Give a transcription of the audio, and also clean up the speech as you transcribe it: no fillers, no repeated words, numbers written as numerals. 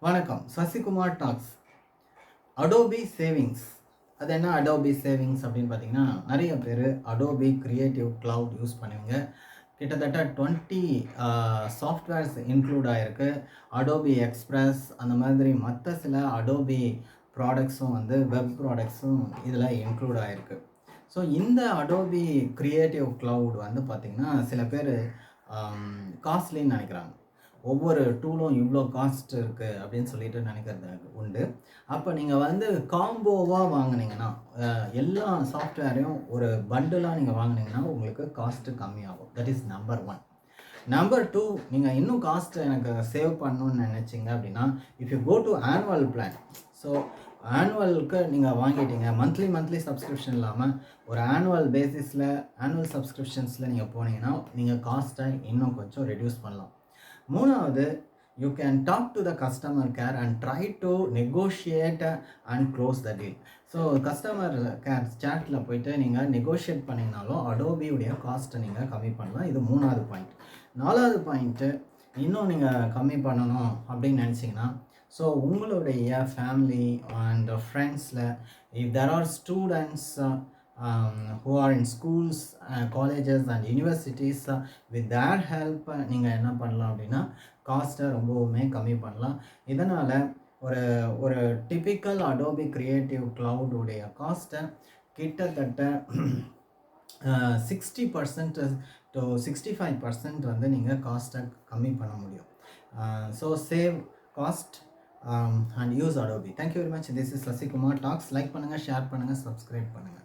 வணக்கம். Sasikumar tax. Adobe savings. அது என்ன அடோபி சேவிங்ஸ் அப்படின்னு பார்த்தீங்கன்னா, நிறைய பேர் அடோபி கிரியேட்டிவ் கிளவுட் யூஸ் பண்ணுவீங்க. கிட்டத்தட்ட 20 சாஃப்ட்வேர்ஸ் இன்க்ளூட் ஆகிருக்கு. அடோபி எக்ஸ்பிரஸ் அந்த மாதிரி மற்ற சில அடோபி ப்ராடக்ட்ஸும் வெப் ப்ராடக்ட்ஸும் இதில் இன்க்ளூட் ஆகிருக்கு. ஸோ இந்த அடோபி கிரியேட்டிவ் கிளவுட் பார்த்திங்கன்னா சில பேர் காஸ்ட்லின்னு நினைக்கிறாங்க. ஒவ்வொரு டூலும் இவ்வளோ காஸ்ட் இருக்குது அப்படின்னு சொல்லிட்டு நினைக்கிறது உண்டு. அப்போ நீங்கள் காம்போவாக வாங்கினீங்கன்னா, எல்லா சாஃப்ட்வேரையும் ஒரு பண்டிலாக நீங்கள் வாங்கினீங்கன்னா உங்களுக்கு காஸ்ட்டு கம்மியாகும். That is number 1. நம்பர் 2, நீங்கள் இன்னும் காஸ்ட் எனக்கு சேவ் பண்ணணும்னு நினச்சிங்க அப்படின்னா, if you go to annual plan. So ஆனுவலுக்கு நீங்கள் வாங்கிட்டீங்க, மந்த்லி சப்ஸ்கிரிப்ஷன் இல்லாமல் ஒரு ஆனுவல் சப்ஸ்கிரிப்ஷன்ஸில் நீங்கள் போனீங்கன்னா நீங்கள் காஸ்ட்டை இன்னும் கொஞ்சம் ரெடியூஸ் பண்ணலாம். மூணாவது, you can talk to the customer care and try to negotiate and close the deal. So customer care சாட்டில் போயிட்டு நீங்கள் நெகோஷியேட் பண்ணிங்கனாலும் அடோபியுடைய காஸ்ட்டை நீங்கள் கம்மி பண்ணலாம். இது 3வது பாயிண்ட். 4வது பாயிண்ட்டு, இன்னும் நீங்கள் கம்மி பண்ணணும் அப்படின்னு நினச்சிங்கன்னா, ஸோ உங்களுடைய ஃபேமிலி அண்ட் ஃப்ரெண்ட்ஸில் if there are students who are in schools, colleges and universities, with their help நீங்கள் என்ன பண்ணலாம் அப்படின்னா காஸ்ட்டை ரொம்பவுமே கம்மி பண்ணலாம். இதனால் ஒரு டிப்பிக்கல் அடோபி கிரியேட்டிவ் கிளவுடுடைய காஸ்ட்டை கிட்டத்தட்ட 60% to 65% நீங்கள் காஸ்ட்டை கம்மி பண்ண முடியும். So save cost and use Adobe. Thank you very much. This is Sasikumar Talks. Like பண்ணுங்கள், ஷேர் பண்ணுங்கள், சப்ஸ்கிரைப் பண்ணுங்கள்.